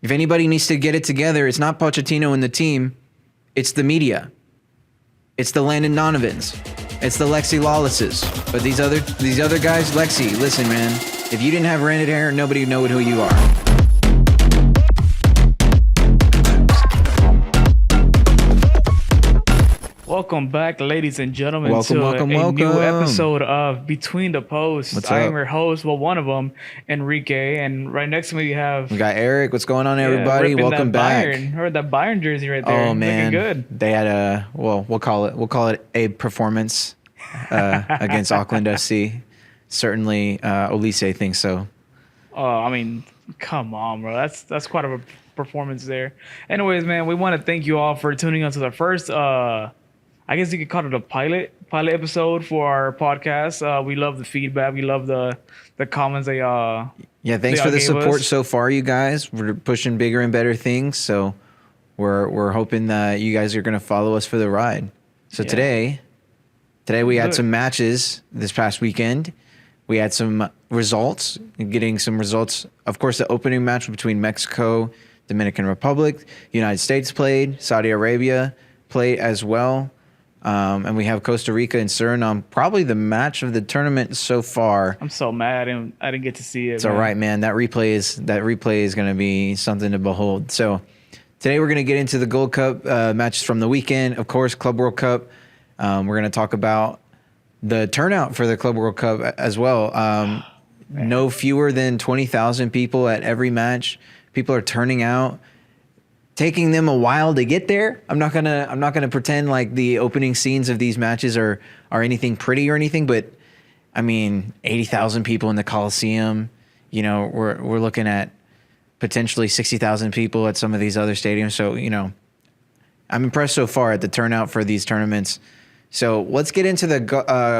If anybody needs to get it together, it's not Pochettino and the team. It's the media. It's the Landon Donovans. It's the Lexi Lawlesses. But these other guys, Lexi, listen, man. If you didn't have rented hair, nobody would know who you are. Welcome back, ladies and gentlemen, welcome. a new episode of Between the Posts. What's I up? am your host, well, one of them, Enrique, and right next to me we have... We got Eric. What's going on, everybody? ripping Welcome that back. Bayern. Heard that Bayern jersey right there. Oh man, looking good. They had we'll call it a performance against Auckland FC. Certainly, Olise thinks so. Oh, I mean, come on, bro. That's quite a performance there. Anyways, man, we want to thank you all for tuning in to the first... I guess you could call it a pilot episode for our podcast. We love the feedback. We love the comments they thanks for the support so far, you guys. We're pushing bigger and better things, so we're hoping that you guys are going to follow us for the ride. So today we had some matches this past weekend. We had some results, getting some results. Of course, the opening match between Mexico, Dominican Republic, United States played, Saudi Arabia played as well. And we have Costa Rica and Suriname, probably the match of the tournament so far. I'm so mad I didn't get to see it. It's all right, man. That replay is going to be something to behold. So today we're going to get into the Gold Cup matches from the weekend. Of course, Club World Cup. We're going to talk about the turnout for the Club World Cup as well. No fewer than 20,000 people at every match. People are turning out. Taking them a while to get there. I'm not gonna pretend like the opening scenes of these matches are anything pretty or anything, but I mean 80,000 people in the Coliseum. You know, we're looking at potentially 60,000 people at some of these other stadiums. So I'm impressed so far at the turnout for these tournaments. So let's get into the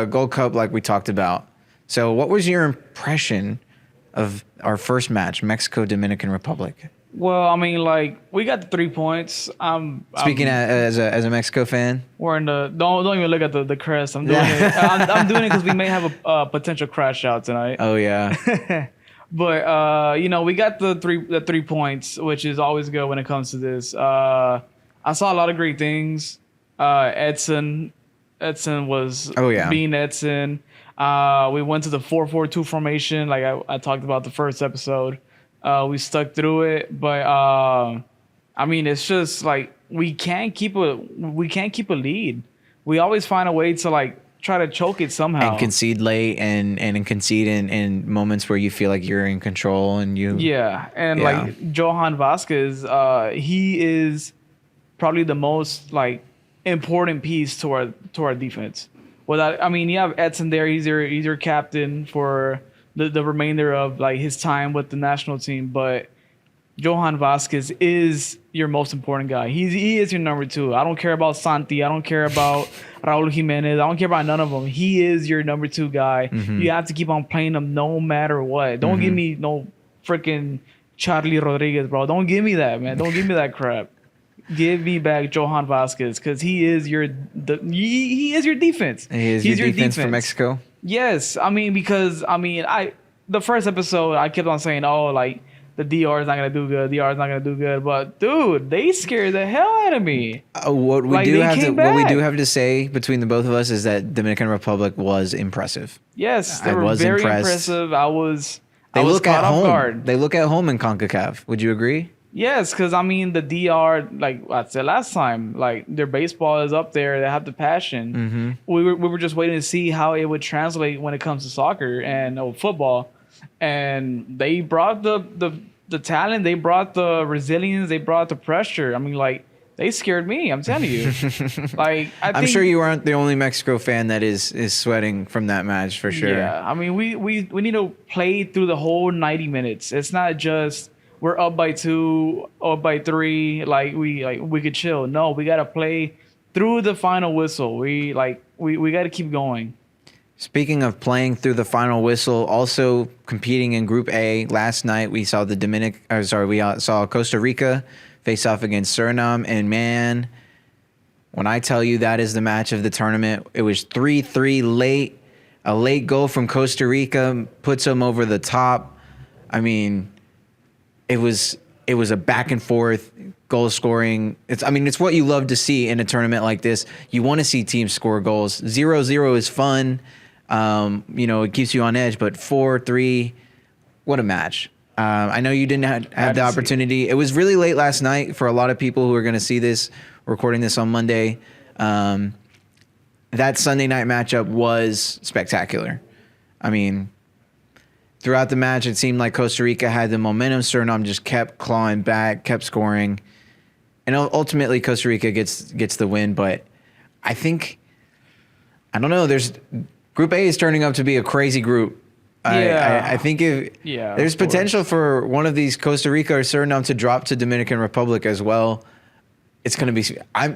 Gold Cup like we talked about. So what was your impression of our first match, Mexico Dominican Republic? Well, I mean, like, we got the 3 points. Speaking as a Mexico fan, we're in the don't even look at the crest. I'm doing it. I'm doing it because we may have a potential crash out tonight. Oh yeah. But we got the 3 points, which is always good when it comes to this. I saw a lot of great things. Edson was being Edson. We went to the 4-4-2 formation, like I talked about the first episode. We stuck through it, but I mean, it's just like we can't keep a lead. We always find a way to like try to choke it somehow and concede late and concede in moments where you feel like you're in control and you like Johan Vasquez, he is probably the most like important piece to our defense. Without, I mean, you have Edson there. He's your captain for the remainder of like his time with the national team, but Johan Vasquez is your most important guy. He is your number 2. I don't care about Santi. I don't care about Raul Jimenez. I don't care about none of them. He is your number 2 guy. Mm-hmm. You have to keep on playing him no matter what. Don't give me no freaking Charlie Rodriguez, bro. Don't give me that, man. Don't give me that crap. Give me back Johan Vasquez because he is your defense. He is your defense for Mexico. Yes, I mean because the first episode I kept on saying, oh, like the DR is not gonna do good. DR is not gonna do good, but dude, they scared the hell out of me. What we do have to say between the both of us is that Dominican Republic was impressive. Yes, they were very impressive. I was caught off guard. They look at home in CONCACAF. Would you agree? Yes, because I mean the DR, like I said last time, like their baseball is up there. They have the passion. Mm-hmm. We were just waiting to see how it would translate when it comes to soccer and football. And they brought the talent, they brought the resilience, they brought the pressure. I mean, like they scared me. I'm telling you. Like I'm sure you aren't the only Mexico fan that is sweating from that match for sure. Yeah, I mean we need to play through the whole 90 minutes. It's not just we're up by 2, up by 3, like we could chill. No, we gotta play through the final whistle. We gotta keep going. Speaking of playing through the final whistle, also competing in Group A last night, we saw saw Costa Rica face off against Suriname, and man, when I tell you that is the match of the tournament, it was 3-3 late. A late goal from Costa Rica puts them over the top. I mean, it was It was a back and forth goal scoring. It's what you love to see in a tournament like this. You want to see teams score goals. 0-0 is fun. It keeps you on edge, but 4-3, what a match. I know you didn't have the opportunity. It was really late last night for a lot of people who are going to see this, recording this on Monday. That Sunday night matchup was spectacular. I mean, throughout the match, it seemed like Costa Rica had the momentum. Suriname just kept clawing back, kept scoring. And ultimately, Costa Rica gets the win. But I don't know. Group A is turning up to be a crazy group. I think there's potential for one of these, Costa Rica or Suriname, to drop to Dominican Republic as well. It's going to be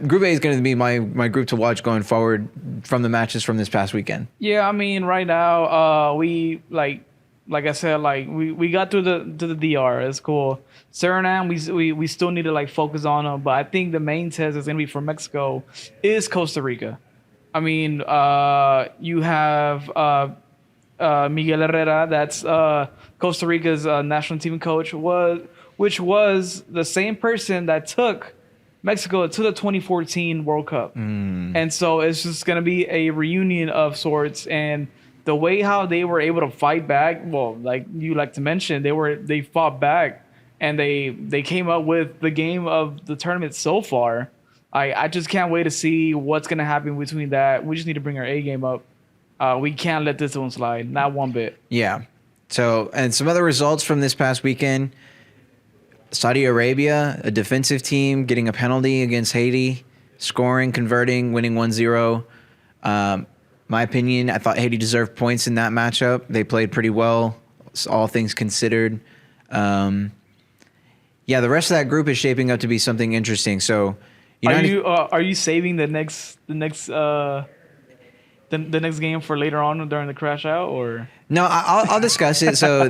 Group A is going to be my group to watch going forward from the matches from this past weekend. Yeah, I mean, right now we like I said, we got to the DR. It's cool. Suriname, we still need to focus on them, but I think the main test is going to be for Mexico is Costa Rica. I mean, you have Miguel Herrera, that's Costa Rica's national team coach, which was the same person that took Mexico to the 2014 World Cup. And so it's just going to be a reunion of sorts. And the way how they were able to fight back, well, like you like to mention, they fought back and they came up with the game of the tournament so far. I just can't wait to see what's going to happen between that. We just need to bring our A game up. We can't let this one slide, not one bit. Yeah. So, and some other results from this past weekend. Saudi Arabia, a defensive team, getting a penalty against Haiti, scoring, converting, winning 1-0. My opinion, I thought Haiti deserved points in that matchup. They played pretty well, all things considered. The rest of that group is shaping up to be something interesting. So, are you saving the next game for later on during the crash out, or no? I'll discuss it. So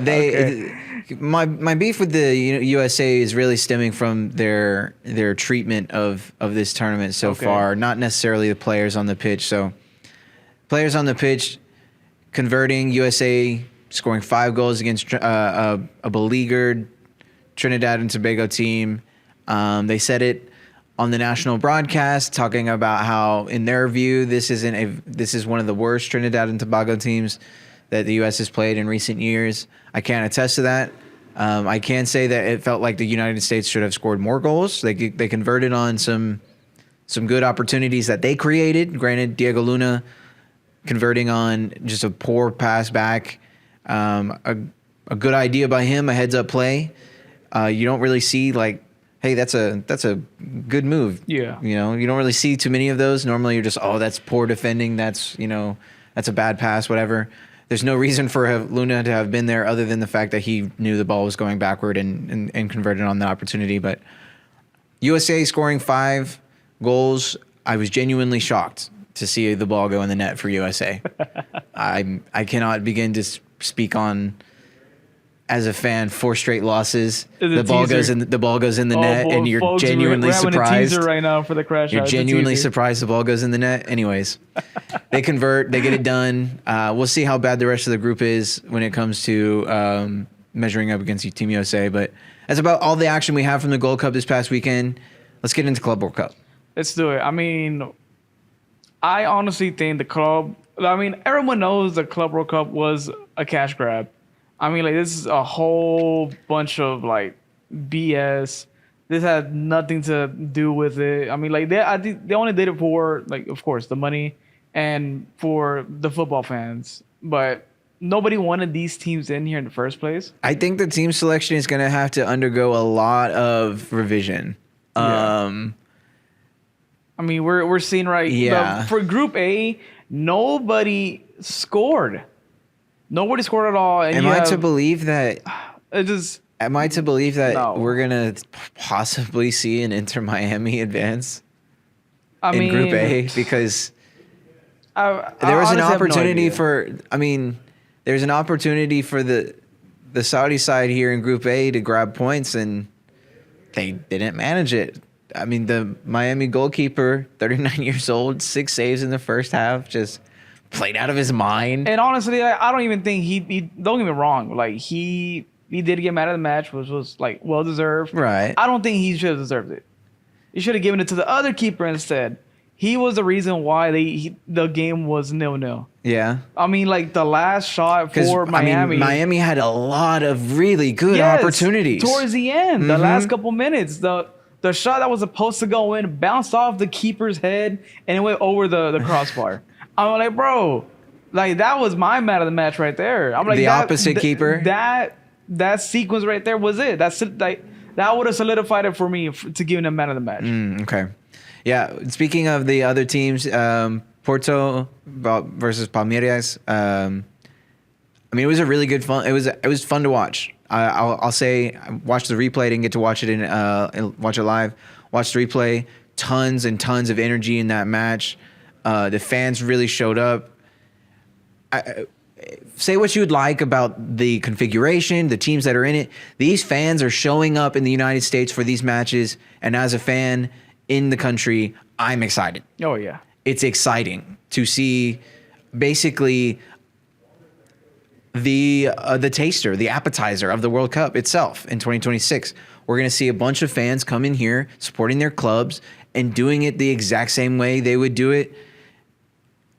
my beef with the USA is really stemming from their treatment of this tournament so far, not necessarily the players on the pitch. So players on the pitch converting, USA scoring 5 goals against a beleaguered Trinidad and Tobago team. They said it on the national broadcast, talking about how, in their view, this is one of the worst Trinidad and Tobago teams that the U.S. has played in recent years. I can't attest to that. I can say that it felt like the United States should have scored more goals. They converted on some good opportunities that they created. Granted, Diego Luna converting on just a poor pass back. A good idea by him, a heads-up play. You don't really see hey, that's a good move. Yeah. You don't really see too many of those. Normally you're just, that's poor defending. That's a bad pass, whatever. There's no reason for Luna to have been there other than the fact that he knew the ball was going backward and converted on the opportunity. But USA scoring 5 goals, I was genuinely shocked to see the ball go in the net for USA. I cannot begin to speak on, as a fan, 4 straight losses. The ball goes in the net, and you're genuinely surprised. We're right now for the crash. You're genuinely surprised the ball goes in the net. Anyways, they convert, they get it done. We'll see how bad the rest of the group is when it comes to measuring up against Team USA. But that's about all the action we have from the Gold Cup this past weekend. Let's get into Club World Cup. Let's do it. I mean, I honestly think everyone knows the Club World Cup was a cash grab. I mean, this is a whole bunch of BS. This had nothing to do with it. I mean, I think they only did it for of course, the money and for the football fans. But nobody wanted these teams in here in the first place. I think the team selection is going to have to undergo a lot of revision. Yeah. I mean, we're seeing for Group A, nobody scored. Nobody scored at all. And Am I to believe that No. we're going to possibly see an Inter Miami advance in Group A? Because there was an opportunity there's an opportunity for the Saudi side here in Group A to grab points, and they didn't manage it. I mean, the Miami goalkeeper, 39 years old, 6 saves in the first half, just played out of his mind. And honestly, I don't even think he don't get me wrong. He he did get mad at the match, which was like well deserved. Right. I don't think he should have deserved it. He should have given it to the other keeper instead. He was the reason why the game was 0-0. Yeah. I mean, like the last shot for Miami. I mean, Miami had a lot of really good opportunities towards the end. The last couple minutes, the shot that was supposed to go in bounced off the keeper's head and it went over the crossbar. I'm like, bro, like that was my man of the match right there. I'm like the opposite keeper. That sequence right there was it. That would have solidified it for me to give him a man of the match. Okay. Yeah. Speaking of the other teams, Porto versus Palmeiras. I mean, it was a really good fun. It was fun to watch. I'll say, I watched the replay. Didn't get to watch it watch it live. Watched the replay. Tons and tons of energy in that match. The fans really showed up. Say what you would like about the configuration, the teams that are in it. These fans are showing up in the United States for these matches, and as a fan in the country, I'm excited. Oh yeah, it's exciting to see basically the taster, the appetizer of the World Cup itself in 2026. We're going to see a bunch of fans come in here supporting their clubs and doing it the exact same way they would do it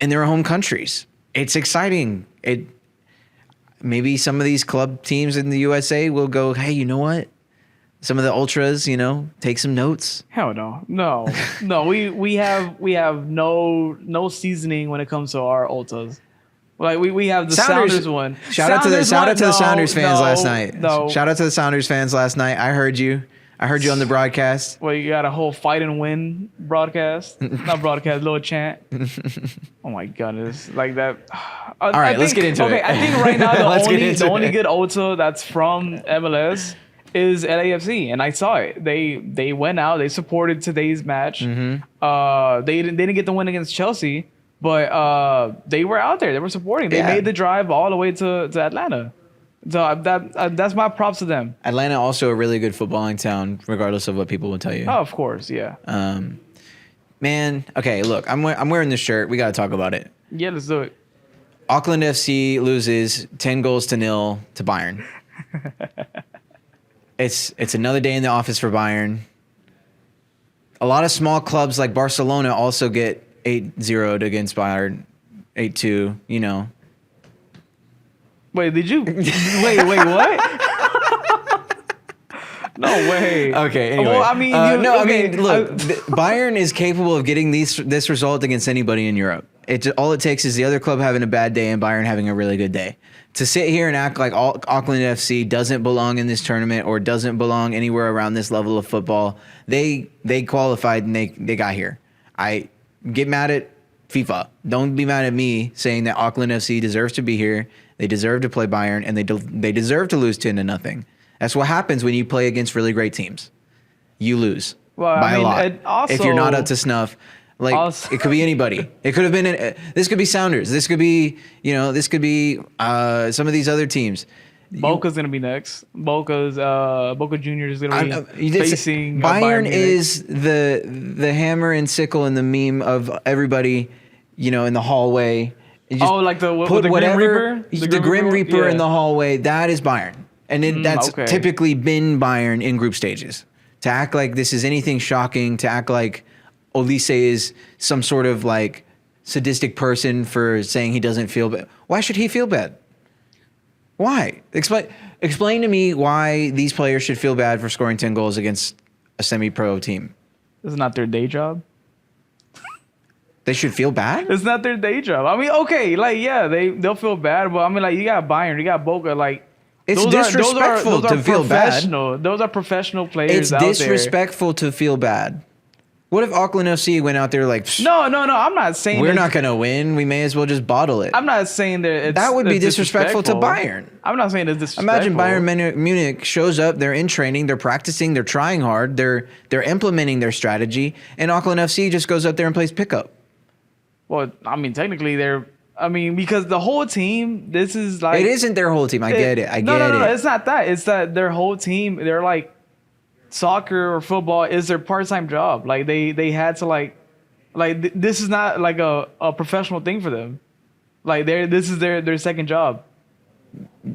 in their home countries. It's exciting. Maybe some of these club teams in the USA will go, hey, you know what? Some of the ultras, take some notes. Hell no. We have no seasoning when it comes to our ultras. Like we have the Sounders one. Shout out to the Sounders fans last night. No. Shout out to the Sounders fans last night. I heard you on the broadcast. Well, you got a whole fight and win broadcast. Not broadcast, little chant. Oh my goodness. Like that. All right, let's get into it. Okay, I think right now the only good ultra that's from MLS is LAFC, and I saw it. They went out, they supported today's match. They didn't get the win against Chelsea, but they were out there. They were supporting. They made the drive all the way to Atlanta. So that's my props to them. Atlanta also a really good footballing town, regardless of what people will tell you. Oh, of course, yeah. Man, okay, look, I'm wearing this shirt. We got to talk about it. Yeah, let's do it. Auckland FC loses 10-0 to Bayern. It's another day in the office for Bayern. A lot of small clubs like Barcelona also get 8-0'd against Bayern, 8-2, Wait, did you? Wait, what? No way. Okay, anyway. Well, I mean, look, Bayern is capable of getting this result against anybody in Europe. All it takes is the other club having a bad day and Bayern having a really good day. To sit here and act like Auckland FC doesn't belong in this tournament or doesn't belong anywhere around this level of football, they qualified and they got here. I get mad at FIFA. Don't be mad at me saying that Auckland FC deserves to be here. They deserve to play Bayern, and they deserve to lose 10-0. That's what happens when you play against really great teams. You lose by a lot. If you're not up to snuff. It could be anybody. It could have been. This could be Sounders. This could be. This could be some of these other teams. Boca's gonna be next. Boca Juniors is gonna be facing Bayern. Is the hammer and sickle and the meme of everybody, in the hallway. Like the Grim Reaper. The Grim Reaper in the hallway. That is Bayern, and that's typically been Bayern in group stages. To act like this is anything shocking. To act like Olise is some sort of like sadistic person for saying he doesn't feel bad. Why should he feel bad? Why? Explain to me why these players should feel bad for scoring 10 goals against a semi-pro team. It's not their day job. They should feel bad? It's not their day job. I mean, okay, they'll feel bad, but I mean, you got Bayern, you got Boca, it's disrespectful to feel bad. Those are professional players out there. It's disrespectful to feel bad. What if Auckland FC went out there like, no, I'm not saying we're not going to win. We may as well just bottle it. I'm not saying that that would be disrespectful to Bayern. I'm not saying it's disrespectful. Imagine Bayern Munich shows up. They're in training. They're practicing. They're trying hard. They're implementing their strategy. And Auckland FC just goes up there and plays pickup. Well, I mean, technically because the whole team, this is like... It isn't their whole team. I get it. No, it's not that. It's that their whole team, they're like... Soccer or football is their part-time job. Like they had to this is not like a professional thing for them. Like this is their second job.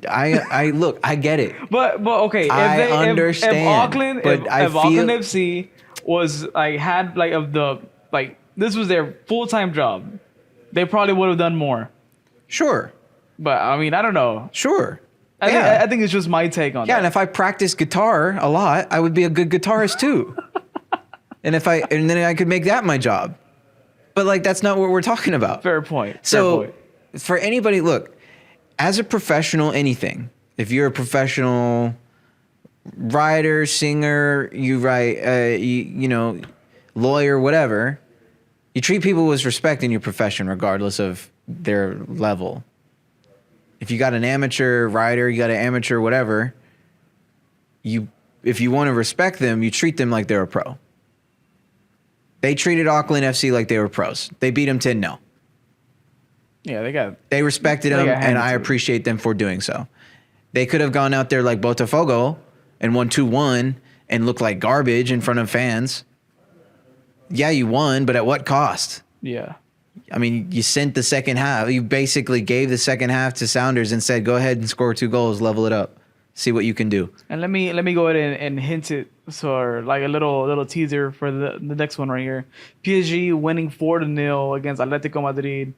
I look, I get it. But okay, if I understand, if Auckland, but if, I if feel- Auckland FC was like had like of the like this was their full-time job, they probably would have done more. Sure, But I mean, I don't know. sure. I think it's just my take on Yeah, that. and if I practice guitar a lot, I would be a good guitarist too. and then I could make that my job. But like that's not what we're talking about. Fair point. So Fair point. for anybody, look, as a professional, anything. If you're a professional writer, singer, you write, you know, lawyer, whatever, you treat people with respect in your profession, regardless of their level. If you got an amateur writer, you got an amateur whatever, if you want to respect them, you treat them like they're a pro. They treated Auckland FC like they were pros. They beat them 10-0. Yeah, They respected them, got and handed I to them. appreciate them for doing so. They could have gone out there like Botafogo and won 2-1 and looked like garbage in front of fans. Yeah, you won, but at what cost? yeah. I mean, you sent the second half. You basically gave the second half to Sounders and said, go ahead and score 2 goals, level it up, see what you can do. And let me go ahead and hint it for like a little teaser for the next one right here. PSG winning 4-0 against Atletico Madrid.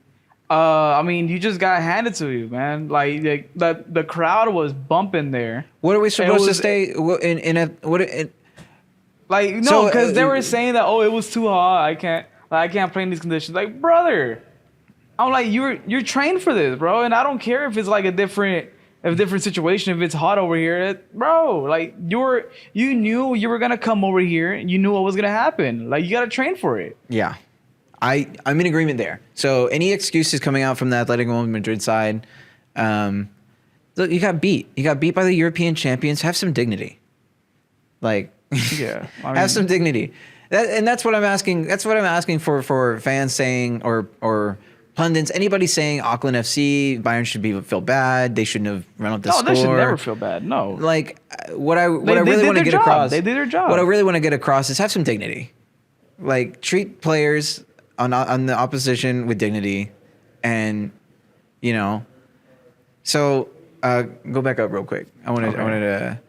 I mean, you just got handed to you, man. Like the crowd was bumping there. What are we supposed to was- stay in a what? Like no, So, because they were saying that it was too hot. I can't play in these conditions. Like brother, I'm like you're trained for this, bro. And I don't care if it's like a different situation. If it's hot over here, bro. Like you knew you were gonna come over here. And you knew what was gonna happen. Like you gotta train for it. Yeah, I'm in agreement there. So any excuses coming out from the Atletico Madrid side, look, you got beat. You got beat by the European champions. Have some dignity. Like, Yeah, I mean- have some dignity. And that's what I'm asking. That's what I'm asking for fans saying or pundits, anybody saying Auckland FC, Bayern should feel bad. They shouldn't have run up the score. No, they should never feel bad. No. Like what I They really did want to their get job. across. They did their job. What I really want to get across is have some dignity. Like treat players on the opposition with dignity, and you know. So go back up real quick. I wanted to.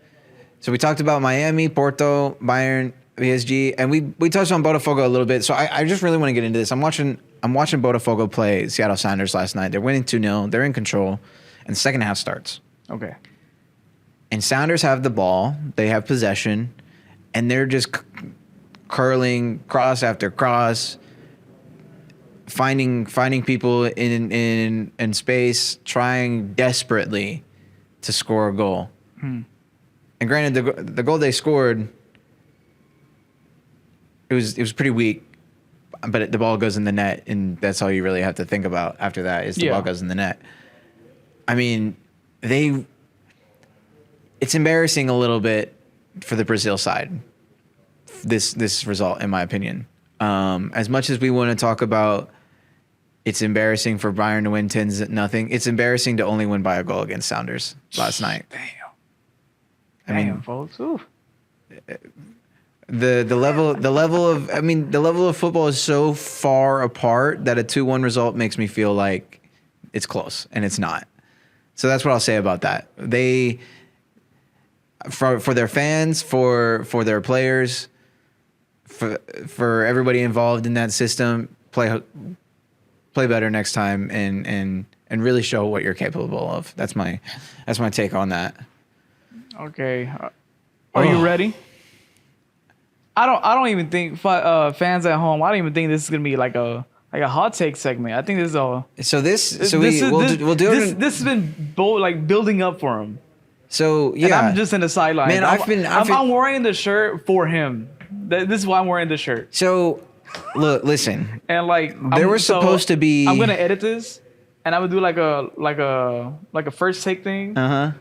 So we talked about Miami, Porto, Bayern, PSG, and we touched on Botafogo a little bit. So I just really want to get into this. I'm watching Botafogo play Seattle Sounders last night. They're winning 2-0. They're in control, and the second half starts. Okay. And Sounders have the ball. They have possession, and they're just curling cross after cross, finding people in space, trying desperately to score a goal. And granted, the goal they scored, it was pretty weak, but the ball goes in the net, and that's all you really have to think about after that is the ball goes in the net. I mean, it's embarrassing a little bit for the Brazil side, this result, in my opinion. As much as we want to talk about it's embarrassing for Bayern to win 10-0, it's embarrassing to only win by a goal against Sounders last night. Damn, folks. Ooh. The level of football is so far apart that a 2-1 result makes me feel like it's close, and it's not. So that's what I'll say about that. They, for their fans, for their players, for everybody involved in that system, play better next time and really show what you're capable of. That's my take on that. Okay. Are you ready? I don't even think fans at home. I don't even think this is gonna be like a hot take segment. I think this is all. So we'll do it. This has been building up for him. So yeah, And I'm just in the sideline. Man, I'm wearing the shirt for him. This is why I'm wearing the shirt. So listen. And like There was supposed to be. I'm gonna edit this, and I would do like a first take thing,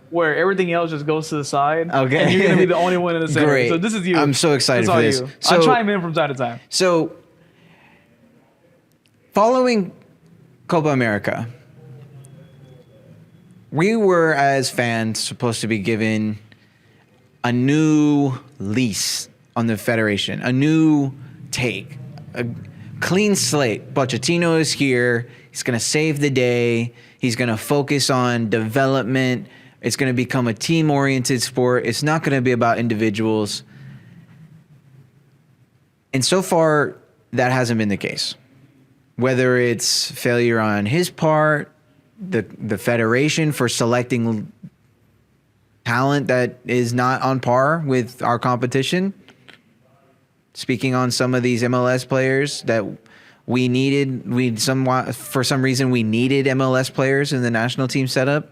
where everything else just goes to the side. Okay. And you're gonna be the only one in the center. Great. So this is you. I'm so excited That's for all this. you. So- I'll chime in from time to time. So, following Copa America, we were, as fans, supposed to be given a new lease on the federation, a new take, a clean slate. Pochettino is here. He's going to save the day. He's going to focus on development, It's going to become a team-oriented sport. It's not going to be about individuals. And so far, that hasn't been the case. Whether it's failure on his part, the federation for selecting talent that is not on par with our competition. Speaking on some of these MLS players that for some reason we needed MLS players in the national team setup.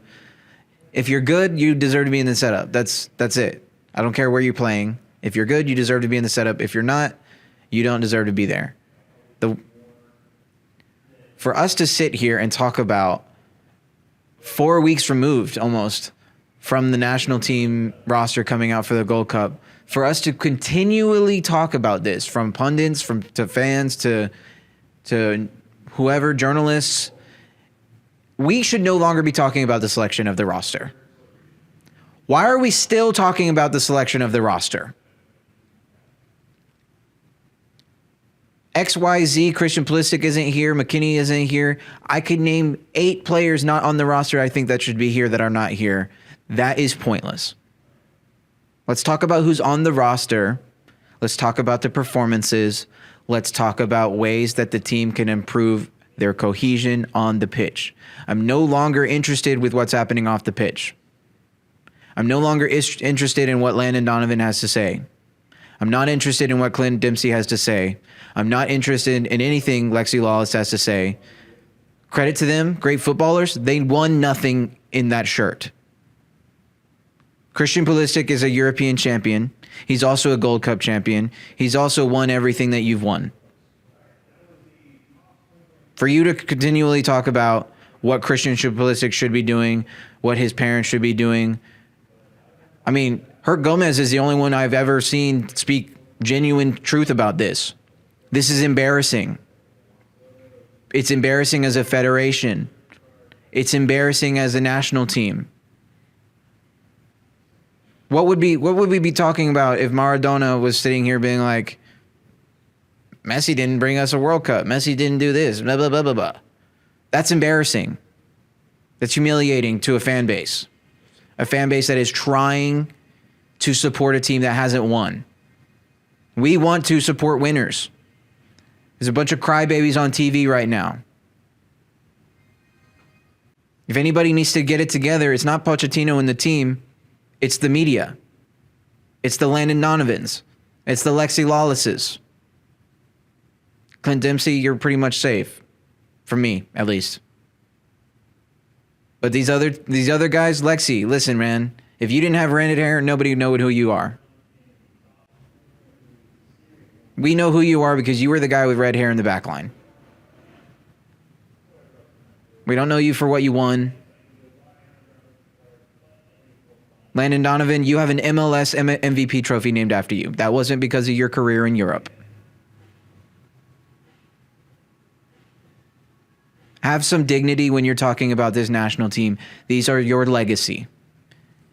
If you're good, you deserve to be in the setup. That's it. I don't care where you're playing. If you're good, you deserve to be in the setup. If you're not, you don't deserve to be there. For us to sit here and talk about 4 weeks removed almost from the national team roster coming out for the Gold Cup, for us to continually talk about this, from pundits, to fans, to whoever, journalists, we should no longer be talking about the selection of the roster. Why are we still talking about the selection of the roster? XYZ, Christian Pulisic isn't here, McKinney isn't here. I could name 8 players not on the roster I think that should be here that are not here. That is pointless. Let's talk about who's on the roster. Let's talk about the performances. Let's talk about ways that the team can improve their cohesion on the pitch. I'm no longer interested with what's happening off the pitch. I'm no longer interested in what Landon Donovan has to say. I'm not interested in what Clint Dempsey has to say. I'm not interested in anything Lexi Lawless has to say. Credit to them, great footballers. They won nothing in that shirt. Christian Pulisic is a European champion. He's also a Gold Cup champion. He's also won everything that you've won. For you to continually talk about what Christian Pulisic should be doing, what his parents should be doing. I mean, Herc Gomez is the only one I've ever seen speak genuine truth about this. This is embarrassing. It's embarrassing as a federation. It's embarrassing as a national team. What would we be talking about if Maradona was sitting here being like, Messi didn't bring us a World Cup. Messi didn't do this, blah, blah, blah, blah, blah. That's embarrassing. That's humiliating to a fan base. A fan base that is trying to support a team that hasn't won. We want to support winners. There's a bunch of crybabies on TV right now. If anybody needs to get it together, it's not Pochettino and the team. It's the media. It's the Landon Donovans. It's the Lexi Lawlesses. Clint Dempsey, you're pretty much safe. For me, at least. But these other guys, Lexi, listen, man. If you didn't have rented hair, nobody would know who you are. We know who you are because you were the guy with red hair in the back line. We don't know you for what you won. Landon Donovan, you have an MLS MVP trophy named after you. That wasn't because of your career in Europe. Have some dignity when you're talking about this national team. These are your legacy.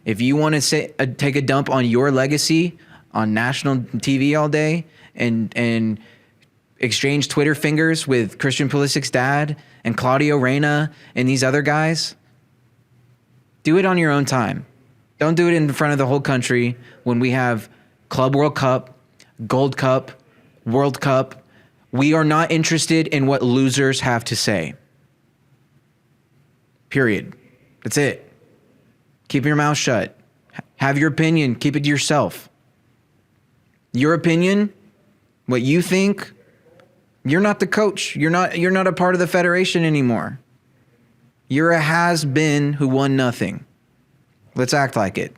If you want to take a dump on your legacy on national TV all day and exchange Twitter fingers with Christian Pulisic's dad and Claudio Reyna and these other guys, do it on your own time. Don't do it in front of the whole country when we have Club World Cup, Gold Cup, World Cup. We are not interested in what losers have to say. Period. That's it. Keep your mouth shut. Have your opinion. Keep it to yourself. Your opinion, what you think, you're not the coach. You're not a part of the federation anymore. You're a has-been who won nothing. Let's act like it.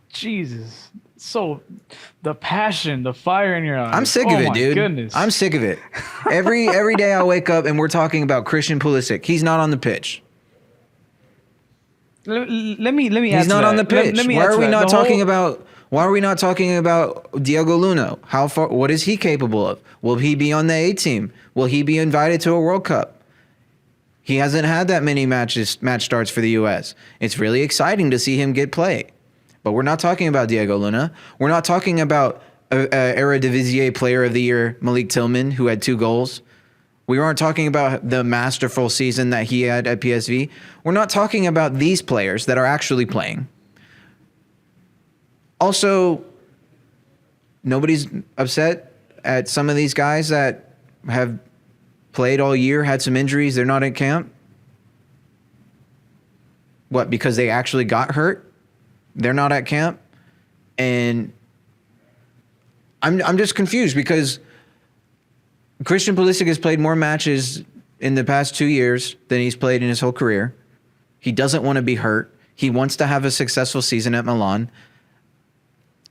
Jesus. So the passion, the fire in your eyes. I'm sick of it, dude. Goodness. I'm sick of it. Every day I wake up and we're talking about Christian Pulisic. He's not on the pitch. Let me add He's to not that. on the pitch. Why are we not talking about Diego Luna? How far? What is he capable of? Will he be on the A team? Will he be invited to a World Cup? He hasn't had that many match starts for the U.S. It's really exciting to see him get play. But we're not talking about Diego Luna. We're not talking about Eredivisie Player of the Year Malik Tillman, who had 2 goals. We aren't talking about the masterful season that he had at PSV. We're not talking about these players that are actually playing. Also, nobody's upset at some of these guys that have played all year, had some injuries, they're not at camp. What, because they actually got hurt? They're not at camp? And I'm just confused because Christian Pulisic has played more matches in the past 2 years than he's played in his whole career. He doesn't want to be hurt. He wants to have a successful season at Milan.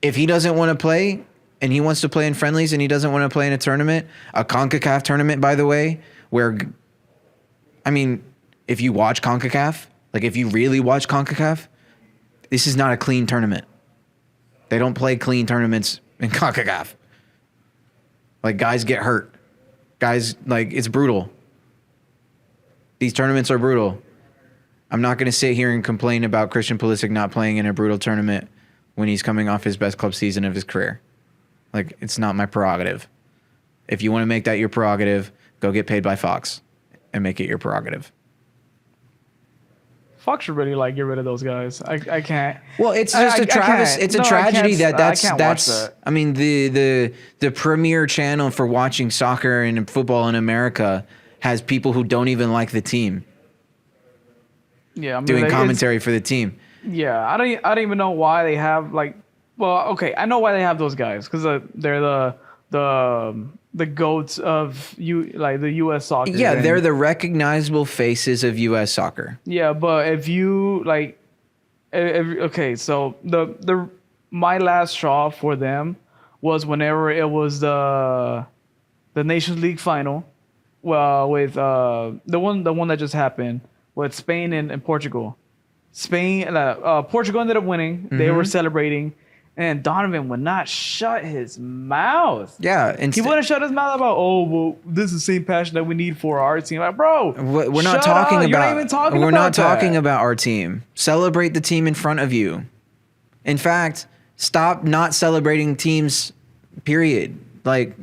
If he doesn't want to play and he wants to play in friendlies and he doesn't want to play in a tournament, a CONCACAF tournament, by the way, where, I mean, if you watch CONCACAF, like if you really watch CONCACAF, this is not a clean tournament. They don't play clean tournaments in CONCACAF. Like, guys get hurt. Guys, like, it's brutal. These tournaments are brutal. I'm not going to sit here and complain about Christian Pulisic not playing in a brutal tournament when he's coming off his best club season of his career. Like, it's not my prerogative. If you want to make that your prerogative, go get paid by Fox and make it your prerogative. Fox should really like get rid of those guys. I can't. Well, it's just a travesty. It's a tragedy that's that. I mean, the premier channel for watching soccer and football in America has people who don't even like the team. Yeah, I mean, doing commentary for the team. Yeah, I don't even know why they have like. Well, okay, I know why they have those guys because they're the goats of the U.S. soccer. Yeah, they're the recognizable faces of U.S. soccer. Yeah, but if you like, okay, so my last straw for them was whenever it was the Nations League final, well, with the one that just happened with Spain and Portugal. Portugal ended up winning. Mm-hmm. They were celebrating. And Donovan would not shut his mouth. Yeah. He wouldn't shut his mouth about, oh, well, this is the same passion that we need for our team. Like, bro, we're not talking about. You're not even talking we're about not that. talking about our team. Celebrate the team in front of you. In fact, stop not celebrating teams, period. Like,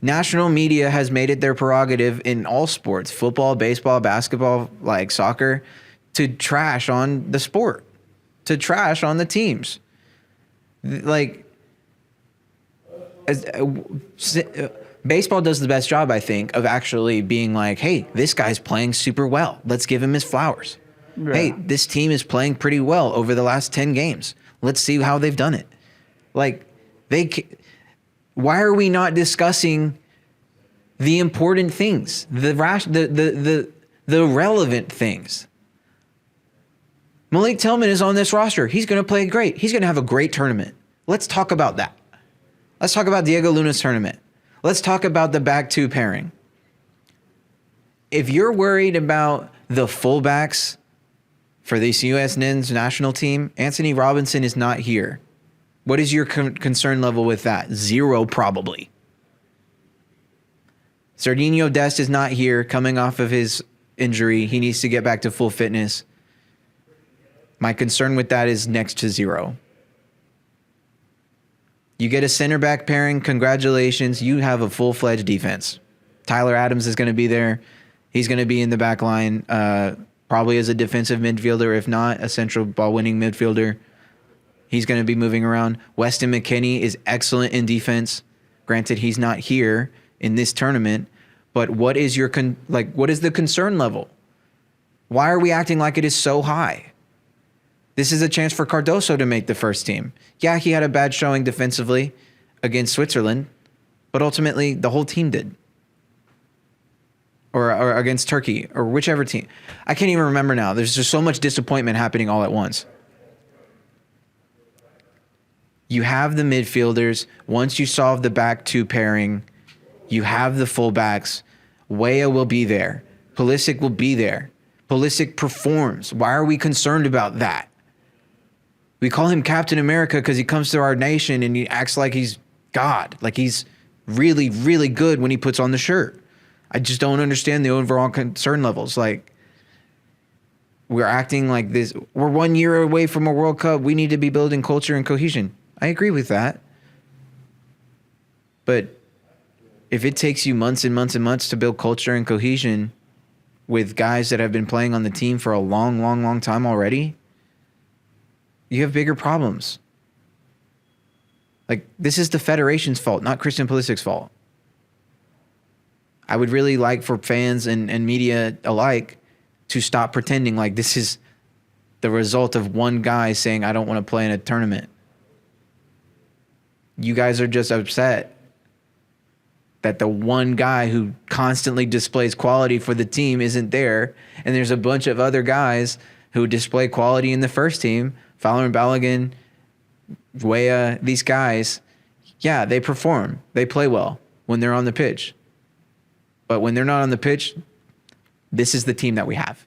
national media has made it their prerogative in all sports, football, baseball, basketball, like soccer, to trash on the sport, to trash on the teams. Like, baseball does the best job, I think, of actually being like, hey, this guy's playing super well. Let's give him his flowers. Yeah. Hey, this team is playing pretty well over the last 10 games. Let's see how they've done it. Like, why are we not discussing the important things, the relevant things? Malik Tillman is on this roster. He's going to play great. He's going to have a great tournament. Let's talk about that. Let's talk about Diego Luna's tournament. Let's talk about the back two pairing. If you're worried about the fullbacks for this U.S. men's national team, Anthony Robinson is not here. What is your concern level with that? 0, probably. Serginho Dest is not here, coming off of his injury. He needs to get back to full fitness. My concern with that is next to 0. You get a center back pairing, congratulations. You have a full-fledged defense. Tyler Adams is going to be there. He's going to be in the back line, probably as a defensive midfielder, if not a central ball-winning midfielder. He's going to be moving around. Weston McKennie is excellent in defense. Granted, he's not here in this tournament, but what is your what is the concern level? Why are we acting like it is so high? This is a chance for Cardoso to make the first team. Yeah, he had a bad showing defensively against Switzerland, but ultimately the whole team did. Or against Turkey, or whichever team. I can't even remember now. There's just so much disappointment happening all at once. You have the midfielders. Once you solve the back two pairing, you have the fullbacks. Weah will be there. Pulisic will be there. Pulisic performs. Why are we concerned about that? We call him Captain America because he comes to our nation and he acts like he's God. Like he's really, really good when he puts on the shirt. I just don't understand the overall concern levels. Like, we're acting like this. We're 1 year away from a World Cup. We need to be building culture and cohesion. I agree with that. But if it takes you months and months and months to build culture and cohesion with guys that have been playing on the team for a long, long, long time already, you have bigger problems. Like, this is the Federation's fault, not Christian Pulisic's fault. I would really like for fans and media alike to stop pretending like this is the result of one guy saying, I don't want to play in a tournament. You guys are just upset that the one guy who constantly displays quality for the team isn't there, and there's a bunch of other guys who display quality in the first team. Fowler and Balogun, Weah, these guys, yeah, they perform. They play well when they're on the pitch. But when they're not on the pitch, this is the team that we have.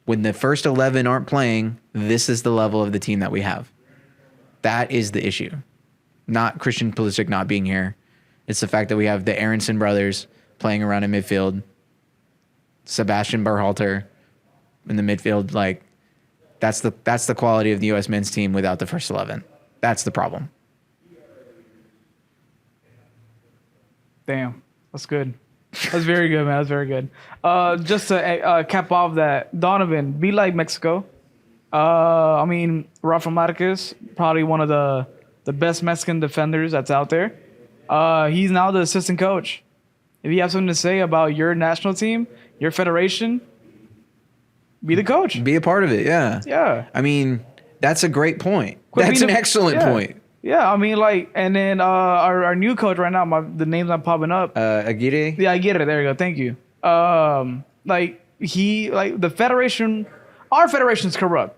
When the first 11 aren't playing, this is the level of the team that we have. That is the issue. Not Christian Pulisic not being here. It's the fact that we have the Aronson brothers playing around in midfield. Sebastian Berhalter in the midfield. Like, that's the quality of the U.S. men's team without the first 11. That's the problem. Damn, that's good. That's very good, man. That's very good. Just to cap off that, Donovan, be like Mexico. I mean, Rafa Marquez, probably one of the best Mexican defenders that's out there. He's now the assistant coach. If you have something to say about your national team, your federation, be the coach. Be a part of it, yeah. Yeah. I mean, that's a great point. That's an excellent point. Yeah, I mean, like, and then our new coach right now, the name's not popping up. Aguirre? Yeah, Aguirre. There you go. Thank you. Like, the federation, our federation's corrupt.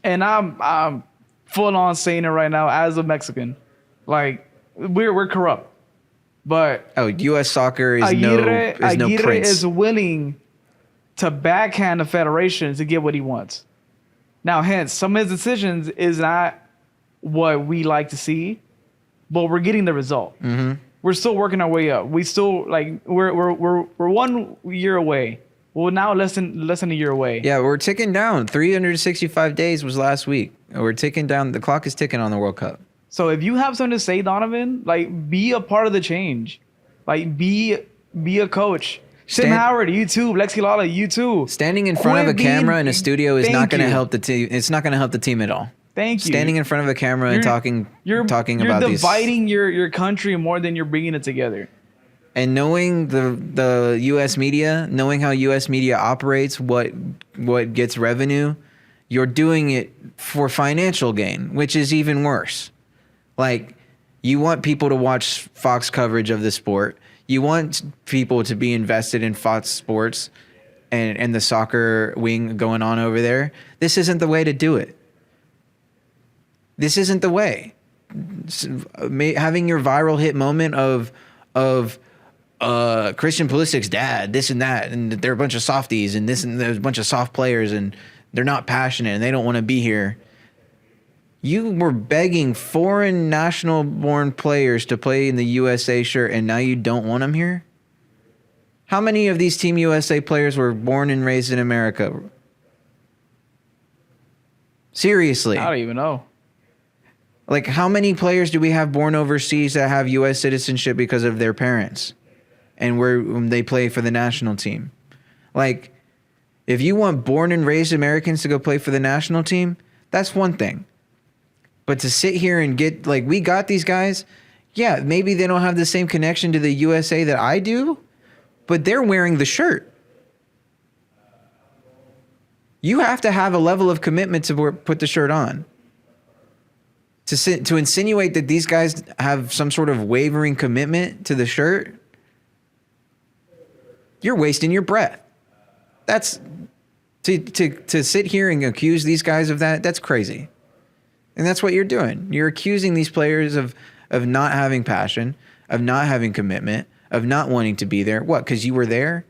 And I'm full on saying it right now as a Mexican. Like, we're corrupt. But U.S. soccer is Aguirre no prince. is willing to backhand the federation to get what he wants. Now, hence, some of his decisions is not what we like to see, but we're getting the result. Mm-hmm. We're still working our way up. We still, like, we're 1 year away. Well, now less than a year away. Yeah, we're ticking down. 365 days was last week. We're ticking down. The clock is ticking on the World Cup. So if you have something to say, Donovan, like, be a part of the change. Like, be a coach. Tim Howard, you too. Lexi Lala, you too. Standing in front of a camera in a studio is not going to help the team. It's not going to help the team at all. Thank you. Standing in front of a camera and talking about these. You're dividing your country more than you're bringing it together. And knowing the U.S. media, knowing how U.S. media operates, what gets revenue, you're doing it for financial gain, which is even worse. Like, you want people to watch Fox coverage of the sport. You want people to be invested in Fox Sports and the soccer wing going on over there. This isn't the way to do it. This isn't the way. Having your viral hit moment of Christian Pulisic's dad, this and that, and they're a bunch of softies, and there's a bunch of soft players, and they're not passionate, and they don't want to be here. You were begging foreign national-born players to play in the USA shirt, and now you don't want them here? How many of these Team USA players were born and raised in America? Seriously. I don't even know. Like, how many players do we have born overseas that have U.S. citizenship because of their parents and where they play for the national team? Like, if you want born and raised Americans to go play for the national team, that's one thing. But to sit here and get, like, we got these guys, yeah, maybe they don't have the same connection to the USA that I do, but they're wearing the shirt. You have to have a level of commitment to put the shirt on. To insinuate that these guys have some sort of wavering commitment to the shirt, you're wasting your breath. That's to sit here and accuse these guys of that. That's crazy, and that's what you're doing. You're accusing these players of not having passion, of not having commitment, of not wanting to be there. What? Because you were there.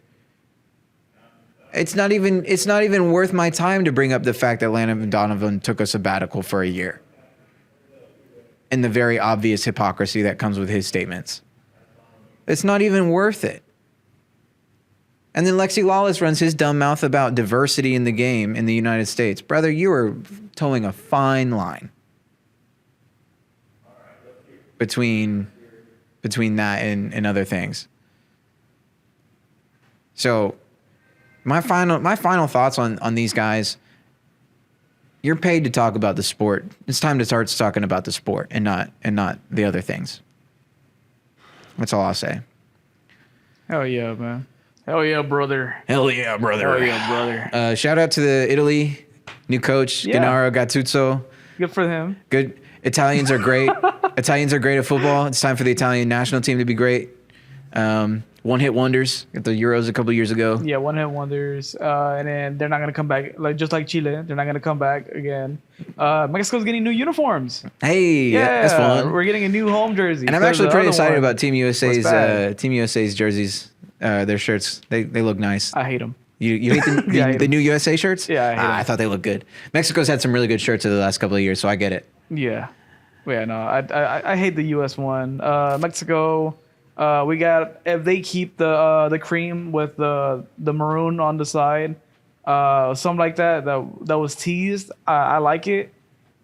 It's not even worth my time to bring up the fact that Landon Donovan took a sabbatical for a year. And the very obvious hypocrisy that comes with his statements. It's not even worth it. And then Lexi Lawless runs his dumb mouth about diversity in the game in the United States. Brother, you are towing a fine line between between that and other things. So my final thoughts on these guys. You're paid to talk about the sport. It's time to start talking about the sport and not the other things. That's all I'll say. Hell yeah, man. Hell yeah, brother. Hell yeah, brother. Hell yeah, brother. Shout out to the Italy new coach, Gennaro Gattuso. Good for him. Good. Italians are great. Italians are great at football. It's time for the Italian national team to be great. One-hit wonders. Got the Euros a couple years ago. Yeah, one-hit wonders. And then they're not going to come back. Just like Chile, they're not going to come back again. Mexico's getting new uniforms. Hey, yeah, that's fun. We're getting a new home jersey. And I'm actually pretty excited about Team USA's jerseys, their shirts. They look nice. I hate them. You hate the new USA shirts? Yeah, I hate them. I thought they looked good. Mexico's had some really good shirts over the last couple of years, so I get it. Yeah. Yeah, no, I hate the US one. Mexico, we got, if they keep the cream with the maroon on the side, something like that was teased. I like it.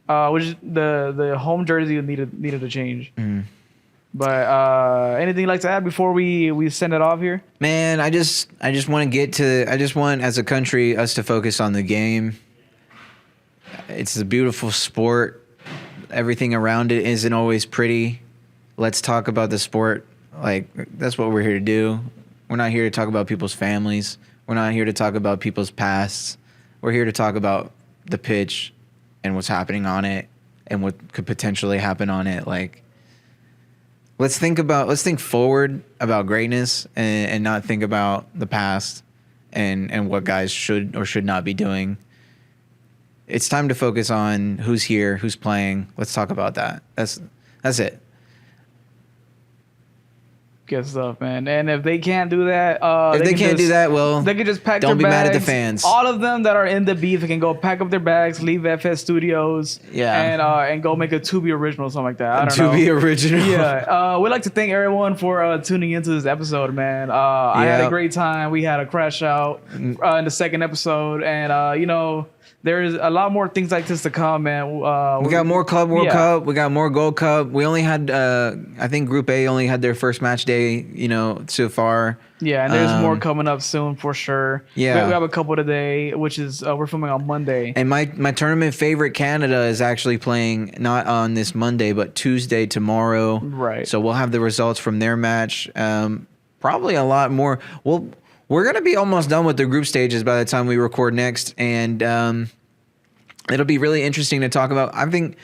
Which the home jersey needed to change. Mm. But anything you'd like to add before we send it off here? Man, I just want as a country us to focus on the game. It's a beautiful sport. Everything around it isn't always pretty. Let's talk about the sport. Like, that's what we're here to do. We're not here to talk about people's families. We're not here to talk about people's pasts. We're here to talk about the pitch and what's happening on it and what could potentially happen on it. Like, let's think forward about greatness and not think about the past and what guys should or should not be doing. It's time to focus on who's here, who's playing. Let's talk about that. That's it. Good stuff, man. And if they can't do that, if they can't do that, well, they can just pack don't their bags. Don't be mad at the fans. All of them that are in the beef can go pack up their bags, leave FS Studios, and go make a Tubi original or something like that. I don't know. Tubi original. Yeah. We'd like to thank everyone for tuning into this episode, man. I had a great time. We had a crash out in the second episode, and there's a lot more things like this to come, man. We got more Club World Cup. We got more Gold Cup. We only had, I think Group A only had their first match day, so far. Yeah, and there's more coming up soon for sure. Yeah. We have a couple today, which is we're filming on Monday. And my tournament favorite, Canada, is actually playing not on this Monday, but Tuesday tomorrow. Right. So we'll have the results from their match. Probably a lot more. We're going to be almost done with the group stages by the time we record next, and it'll be really interesting to talk about. I think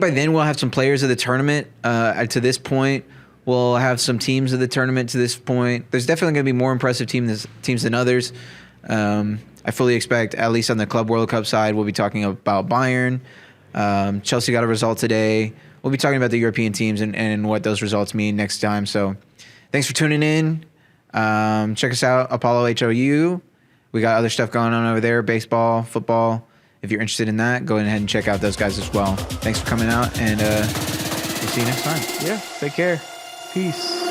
by then we'll have some players of the tournament to this point. We'll have some teams of the tournament to this point. There's definitely going to be more impressive teams than others. I fully expect, at least on the Club World Cup side, we'll be talking about Bayern. Chelsea got a result today. We'll be talking about the European teams and what those results mean next time. So thanks for tuning in. Check us out, Apollo HOU. We got other stuff going on over there, baseball, football. If you're interested in that, go ahead and check out those guys as well. Thanks for coming out, and we'll see you next time. Yeah, take care. Peace.